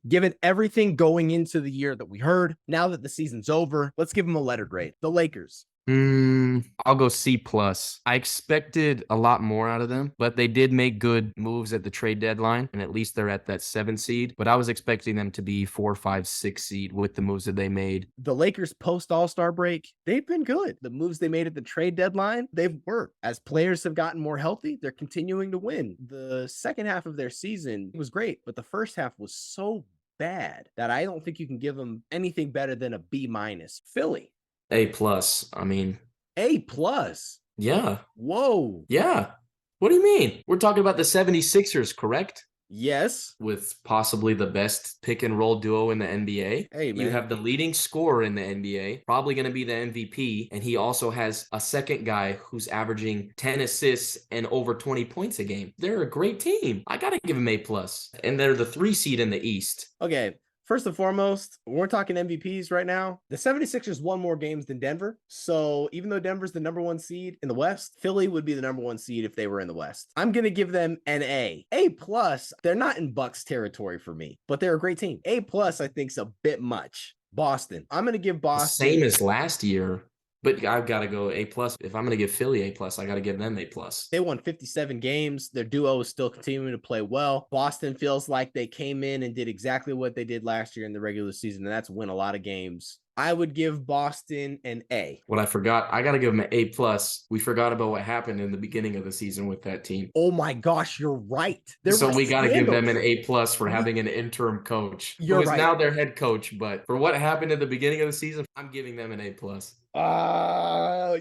Given everything going into the year that we heard, now that the season's over, let's give them a letter grade. The Lakers. I'll go C plus. I expected a lot more out of them, but they did make good moves at the trade deadline, and at least they're at that 7 seed. But I was expecting them to be 4, 5, 6 seed with the moves that they made. The Lakers post All-Star break, they've been good. The moves they made at the trade deadline, they've worked. As players have gotten more healthy, they're continuing to win. The second half of their season was great, but the first half was so bad that I don't think you can give them anything better than a B minus. Philly. A plus. I mean, A plus. yeah. Whoa. Yeah. What do you mean? We're talking about the 76ers, correct? Yes. With possibly the best pick and roll duo in the NBA. Hey, man. You have the leading scorer in the NBA, probably going to be the MVP, and he also has a second guy who's averaging 10 assists and over 20 points a game. They're a great team. I got to give them A plus. And they're the 3 seed in the East. Okay. First and foremost, we're talking MVPs right now. The 76ers won more games than Denver. So even though Denver's the number 1 seed in the West, Philly would be the number 1 seed if they were in the West. I'm going to give them an A. A plus. They're not in Bucks territory for me, but they're a great team. A plus, I think, is a bit much. Boston. I'm going to give Boston. Same as last year. But I've got to go A plus. If I'm going to give Philly A plus, I got to give them A plus. They won 57 games. Their duo is still continuing to play well. Boston feels like they came in and did exactly what they did last year in the regular season, and that's win a lot of games. I would give Boston an A. What I forgot, I got to give them an A plus. We forgot about what happened in the beginning of the season with that team. Oh my gosh, you're right. So we got to give them an A plus for having an interim coach. You're who is right. now their head coach. But for what happened at the beginning of the season, I'm giving them an A plus. You're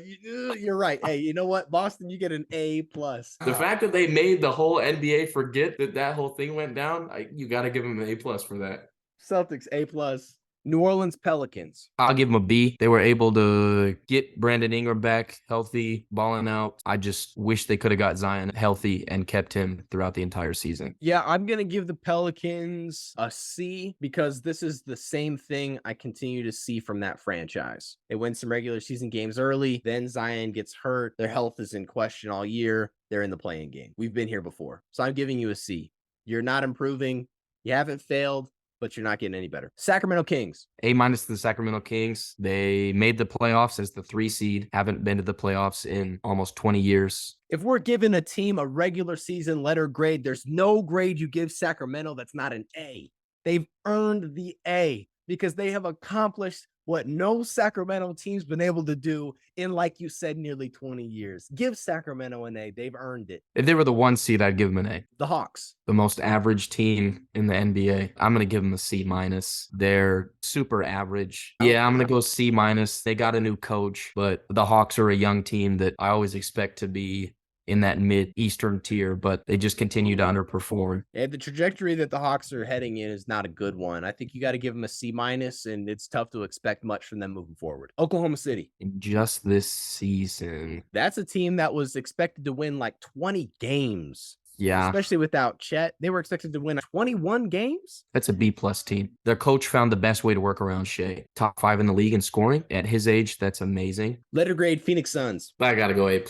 right. Hey, you know what? Boston, you get an A plus. The fact that they made the whole NBA forget that whole thing went down, you got to give them an A plus for that. Celtics, A plus. New Orleans Pelicans. I'll give them a B. They were able to get Brandon Ingram back healthy, balling out. I just wish they could have got Zion healthy and kept him throughout the entire season. Yeah, I'm going to give the Pelicans a C because this is the same thing I continue to see from that franchise. They win some regular season games early, then Zion gets hurt. Their health is in question all year. They're in the playing game. We've been here before. So I'm giving you a C. You're not improving. You haven't failed, but you're not getting any better. Sacramento Kings. A minus to the Sacramento Kings. They made the playoffs as the 3 seed, haven't been to the playoffs in almost 20 years. If we're giving a team a regular season letter grade, there's no grade you give Sacramento that's not an A. They've earned the A because they have accomplished what no Sacramento team's been able to do in, like you said, nearly 20 years. Give Sacramento an A. They've earned it. If they were the 1 seed, I'd give them an A. The Hawks. The most average team in the NBA. I'm going to give them a C minus. They're super average. Yeah, I'm going to go C minus. They got a new coach, but the Hawks are a young team that I always expect to be in that mid-eastern tier, but they just continue to underperform. Yeah, the trajectory that the Hawks are heading in is not a good one. I think you got to give them a C minus, and it's tough to expect much from them moving forward. Oklahoma City. In just this season. That's a team that was expected to win like 20 games. Yeah. Especially without Chet. They were expected to win 21 games. That's a B-plus team. Their coach found the best way to work around Shea. Top 5 in the league in scoring. At his age, that's amazing. Letter grade Phoenix Suns. I got to go A+.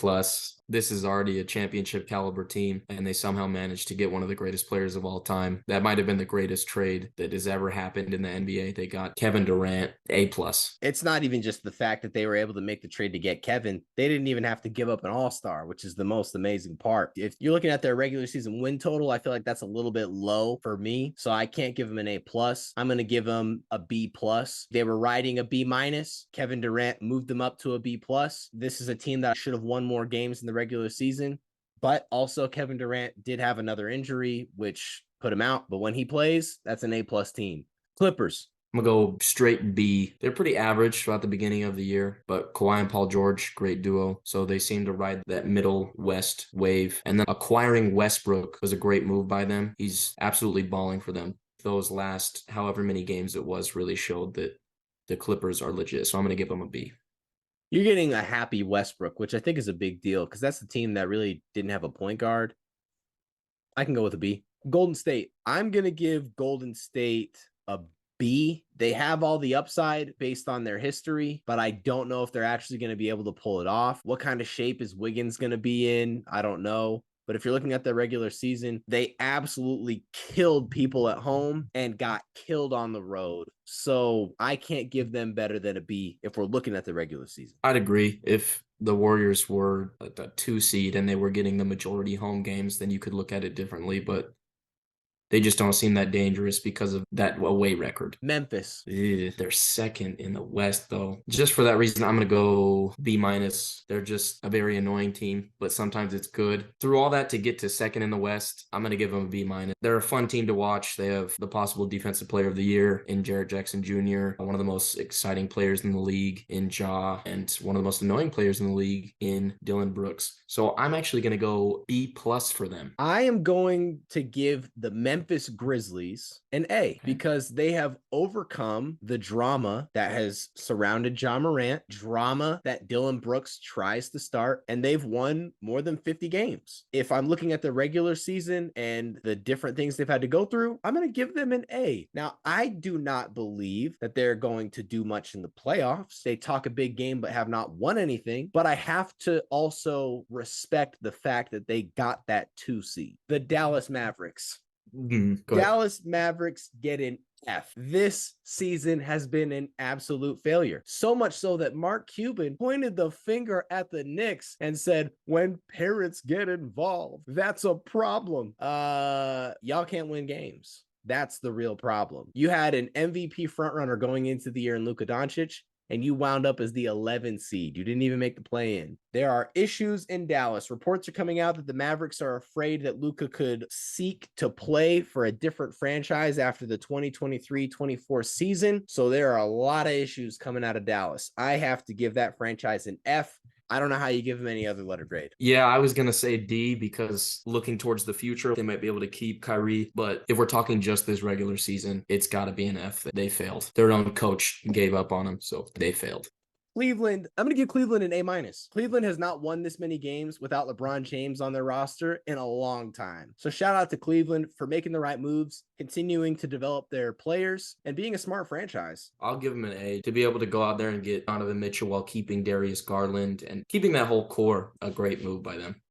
This is already a championship caliber team, and they somehow managed to get one of the greatest players of all time. That might have been the greatest trade that has ever happened in the NBA. They got Kevin Durant, A+. It's not even just the fact that they were able to make the trade to get Kevin. They didn't even have to give up an all-star, which is the most amazing part. If you're looking at their regular season win total, I feel like that's a little bit low for me, so I can't give them an A+. I'm going to give them a B+. They were riding a B-. Kevin Durant moved them up to a B+. This is a team that should have won more games in the regular season, but also Kevin Durant did have another injury, which put him out. But when he plays, that's an A+ team. Clippers. I'm going to go straight B. They're pretty average throughout the beginning of the year, but Kawhi and Paul George, great duo. So they seem to ride that middle West wave. And then acquiring Westbrook was a great move by them. He's absolutely balling for them. Those last however many games it was really showed that the Clippers are legit. So I'm going to give them a B. You're getting a happy Westbrook, which I think is a big deal because that's the team that really didn't have a point guard. I can go with a B. Golden State. I'm going to give Golden State a B. They have all the upside based on their history, but I don't know if they're actually going to be able to pull it off. What kind of shape is Wiggins going to be in? I don't know. But But if you're looking at the regular season, they absolutely killed people at home and got killed on the road. So I can't give them better than a B if we're looking at the regular season. I'd agree. If the Warriors were a 2 seed and they were getting the majority home games, then you could look at it differently. But they just don't seem that dangerous because of that away record. Memphis. They're second in the West, though. Just for that reason, I'm going to go B-. They're just a very annoying team, but sometimes it's good. Through all that to get to second in the West, I'm going to give them a B-. They're a fun team to watch. They have the possible defensive player of the year in Jarrett Jackson Jr., one of the most exciting players in the league in Ja, and one of the most annoying players in the league in Dylan Brooks. So I'm actually going to go B+ for them. I am going to give the Memphis Grizzlies an A because they have overcome the drama that has surrounded Ja Morant, drama that Dylan Brooks tries to start, and they've won more than 50 games. If I'm looking at the regular season and the different things they've had to go through, I'm going to give them an A. Now, I do not believe that they're going to do much in the playoffs. They talk a big game but have not won anything, but I have to also respect the fact that they got that 2 seed. The Dallas Mavericks. Dallas Mavericks get an F. This season has been an absolute failure. So much so that Mark Cuban pointed the finger at the Knicks and said, when parents get involved, that's a problem. Y'all can't win games. That's the real problem. You had an MVP frontrunner going into the year in Luka Doncic, and you wound up as the 11 seed. You didn't even make the play-in. There are issues in Dallas. Reports are coming out that the Mavericks are afraid that Luka could seek to play for a different franchise after the 2023-24 season. So there are a lot of issues coming out of Dallas. I have to give that franchise an F. I don't know how you give them any other letter grade. Yeah, I was going to say D because looking towards the future, they might be able to keep Kyrie. But if we're talking just this regular season, it's got to be an F. They failed. Their own coach gave up on them, so they failed. Cleveland, I'm going to give Cleveland an A-. Cleveland has not won this many games without LeBron James on their roster in a long time. So shout out to Cleveland for making the right moves, continuing to develop their players, and being a smart franchise. I'll give them an A. To be able to go out there and get Donovan Mitchell while keeping Darius Garland and keeping that whole core, a great move by them.